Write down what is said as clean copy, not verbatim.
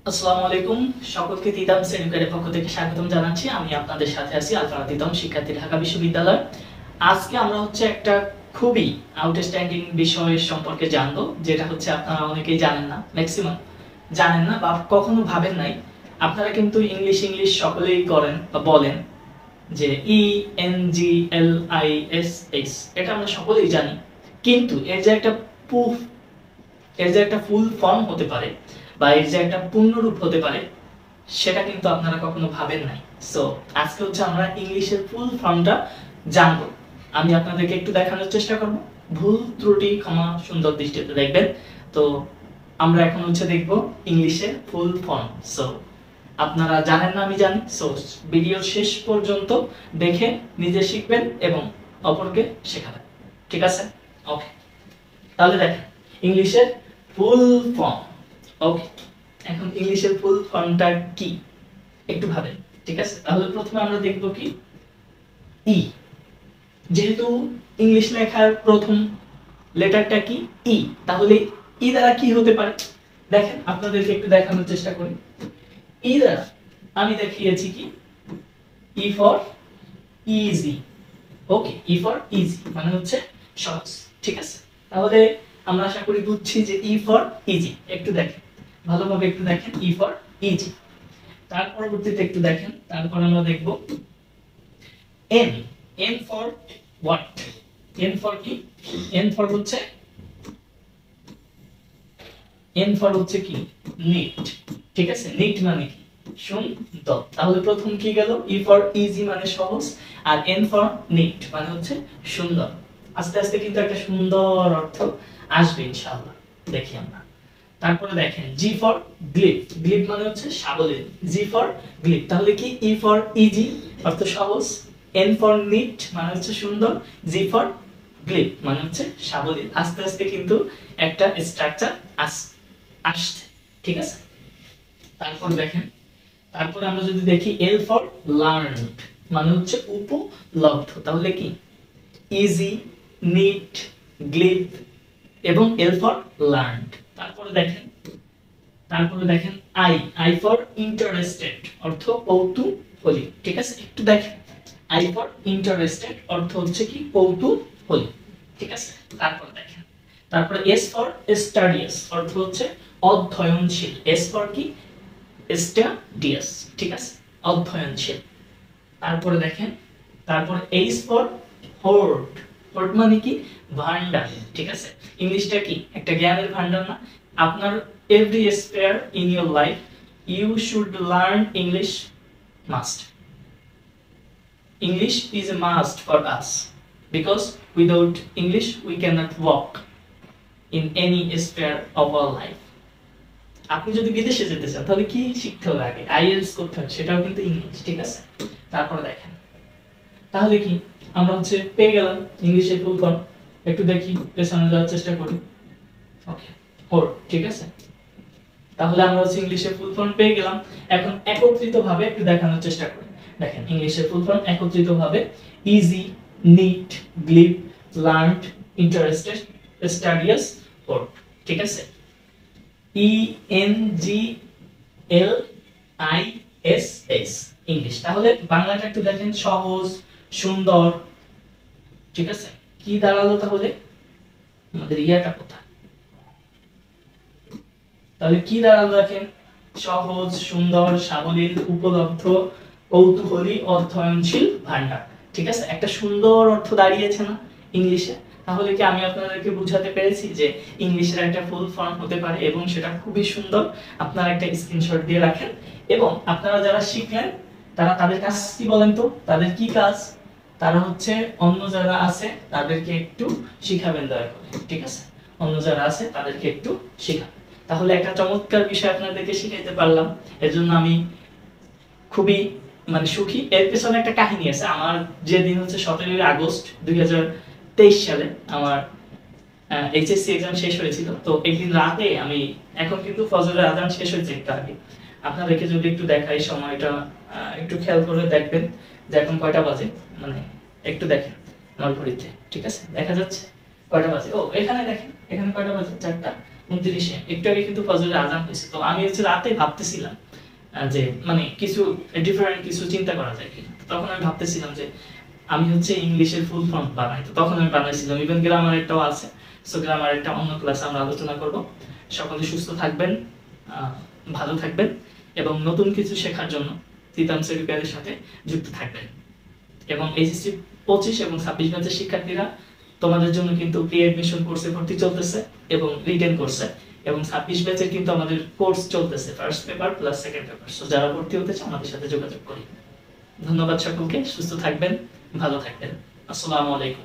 আসসালামু আলাইকুম। সকলকে তিতাম সেনিকারের পক্ষ থেকে স্বাগতম জানাচ্ছি। আমি আপনাদের সাথে আছি আলফানা তিতাম, শিক্ষার্থী, ঢাকা বিশ্ববিদ্যালয়। আজকে আমরা একটা খুবই আউটস্ট্যান্ডিং বিষয় সম্পর্কে জানবো, যেটা আপনারা অনেকেই জানেন না, ম্যাক্সিমাম জানেন না বা কখনো ভাবেন নাই। আপনারা কিন্তু ইংলিশ ইংলিশ সকলেই করেন বা বলেন যে ENGLISH, এটা আমরা সকলেই জানি, কিন্তু এর যে একটা ফুল ফর্ম হতে পারে বা এর যে একটা পূর্ণরূপ হতে পারে, সেটা কিন্তু আপনারা কখনো ভাবেন নাই। সো আজকে আমরা ইংলিশের ফুল ফর্মটা জানবো। আমি আপনাদেরকে একটু দেখানোর চেষ্টা করব, ভুল ত্রুটি ক্ষমা সুন্দর দৃষ্টিতে দেখবেন। তো আমরা এখন দেখব ইংলিশের ফুল ফর্ম। সো আপনারা জানেন না, আমি জানি। সো ভিডিও শেষ পর্যন্ত দেখে নিজে শিখবেন এবং অপরকে শেখাবেন, ঠিক আছে? ওকে, তাহলে দেখেন ইংলিশের ফুল ফর্ম। ওকে, এখন ইংলিশের ফুল ফর্মটা কি একটু ভাবেন, ঠিক আছে? তাহলে প্রথমে আমরা দেখব কি ই। যেহেতু ইংলিশ লেখার প্রথম লেটারটা কি ই, তাহলে ই দ্বারা কি হতে পারে দেখেন, আপনাদেরকে একটু দেখানোর চেষ্টা করি। ই দ্বারা আমি দেখিয়েছি কি E for easy. Okay, E for easy মানে সহজ, ঠিক আছে? তাহলে আমরা আশা করি বুঝছি যে ই ফর ইজি। একটু দেখেন ভালোভাবে, একটু দেখেন ই ফর ইজি। তার পরবর্তীতে একটু দেখেন, তারপর আমরা দেখব N. N for what? N for কি? এন ফর কি নিট, ঠিক আছে? নিট মানে কি সুন্দর। তাহলে প্রথম কি গেল? ই ফর ইজি মানে সহজ, আর এন ফর নিট মানে সুন্দর। আস্তে আস্তে কিন্তু একটা সুন্দর অর্থ আসবে ইনশাআল্লাহ, দেখি আমরা। তারপরে দেখেন জি ফর গ্লিপ। গ্লিপ মানে সাবলীল। জি ফর গ্লিপ, তাহলে কি ই ফর ইজি অর্থ সহজ, এন ফর নিট মানে সুন্দর, জি ফর গ্লিপ মানে সাবলীল। আস্তে আস্তে কিন্তু একটা স্ট্রাকচার আসছে, ঠিক আছে? তারপর দেখেন, তারপর আমরা যদি দেখি এল ফর লার্নড মানে উপলব্ধ। তাহলে কি ইজি, নিট, গ্লিপ এবং এল ফর লার্নড। তারপরে দেখেন আই। আই ফর ইন্টারেস্টেড অর্থ কৌতূহলী, ঠিক আছে? একটু দেখেন আই ফর ইন্টারেস্টেড অর্থ কি কৌতূহলী, ঠিক আছে? তারপরে এস ফর স্টাডিয়াস অর্থ অধ্যয়নশীল। এস ফর কি স্টাডিয়াস, ঠিক আছে? অধ্যয়নশীল। তারপরে দেখেন, তারপর এইচ ফর হোর্ড। হোর্ড মানে কি ভান্ডার, ঠিক আছে? ইংলিশটা কি একটা জ্ঞানের ভান্ডার না? আপনার every sphere in your life you should learn English must. English is a must for us because without English we cannot walk in any sphere of our life. আপনি যদি বিদেশে যেতে চান তাহলে কি শিখতে হবে? আগে আইএলটিএস করতে হবে, সেটাও কিন্তু ইংলিশ, ঠিক আছে? তারপরে দেখেন, তাহলে কি আমরা পেয়ে গেলাম ইংলিশের ফুল ফর্ম। একটু দেখি পেছনে যাওয়ার চেষ্টা করি। ওকে, হোর্ড, ঠিক আছে? তাহলে আমরা ইংলিশের ফুল ফর্ম পেয়ে গেলাম। এখন একত্রিতভাবে একটু দেখানোর চেষ্টা করি। দেখেন ইংলিশের ফুল ফর্ম একত্রিতভাবে easy, NEET, গ্লিপ, learned, interested, স্টাডিয়াস, horde, ঠিক আছে? ENGLISH English. তাহলে বাংলাটা একটু দেখেন সহজ, সুন্দর, ঠিক আছে? কি দাঁড়ালো তাহলে? আমাদের ইয়াটা কোথায়? তাহলে কি দাঁড়ালো দেখেন, সহজ, সুন্দর, সাবলীল, উপলব্ধ, কৌতূহলী, অধ্যয়নশীল, ভান্ডার, ঠিক আছে? একটা সুন্দর অর্থ দাঁড়িয়েছে না ইংলিশে? তাহলে কি আমি আপনাদেরকে বুঝাতে পেরেছি যে ইংলিশের একটা ফুল ফর্ম হতে পারে এবং সেটা খুবই সুন্দর? আপনারা একটা স্ক্রিনশট দিয়ে রাখেন এবং আপনারা যারা শিখলেন তারা তাদের কাজ কি বলেন তো? তাদের কি কাজ? তারা অন্য যারা আছে তাদেরকে একটু শিখাবেন দয়া করে, ঠিক আছে? অন্য যারা আছে তাদেরকে একটু শিখাবেন। তাহলে একটা চমৎকার বিষয় আপনাদেরকে শিখাইতে পারলাম, এর জন্য আমি খুবই সুখী। এর পেছনে একটা কাহিনী আছে। আমার যেদিন 17 আগস্ট 2023 সালে আমার এইচএসসি এক্সাম শেষ হয়েছিল, তো একদিন রাতে আমি, এখন কিন্তু ফজরের আজান শেষ হয়েছে একটু আগে, আপনাদেরকে যদি একটু দেখাই সময়টা, একটু খেয়াল করে দেখবেন যে এখন কয়টা বাজে। একটু দেখেন আমার ঘড়িতে, ঠিক আছে? দেখা যাচ্ছে কয়টা বাজে? ও এখানে দেখেন, এখানে কয়টা বাজে? 4টা 29-এ একটু আগে কিন্তু ফজরের আজান হয়েছে, তো আমি হচ্ছে রাতে ভাবতেছিলাম যে মানে কিছু ডিফারেন্ট কিছু চিন্তা করা যায় কিনা। তখন আমি ভাবতেছিলাম যে আমি হচ্ছে ইংলিশের ফুল ফর্ম বানাই, তো তখন আমি বানাইছিলাম। ইভেন গ্রামার একটাও আছে, সো গ্রামার একটা অন্য ক্লাসে আমরা আলোচনা করব। সকলে সুস্থ থাকবেন, ভালো থাকবেন এবং নতুন কিছু শেখার জন্য তিতামস এডুকেয়ারের সাথে যুক্ত থাকবেন। এবং এইচএসসি 25 এবং 26 ব্যাচের শিক্ষার্থীরা তোমাদের জন্য কিন্তু প্রি অ্যাডমিশন কোর্সে ভর্তি চলতেছে এবং রিটেন কোর্সে, এবং 26 ব্যাচের কিন্তু আমাদের কোর্স চলতেছে first paper plus second paper. So যারা ভর্তি হতে চান আমাদের সাথে যোগাযোগ করি। ধন্যবাদ সকলকে, সুস্থ থাকবেন, ভালো থাকবেন। আসসালামু আলাইকুম।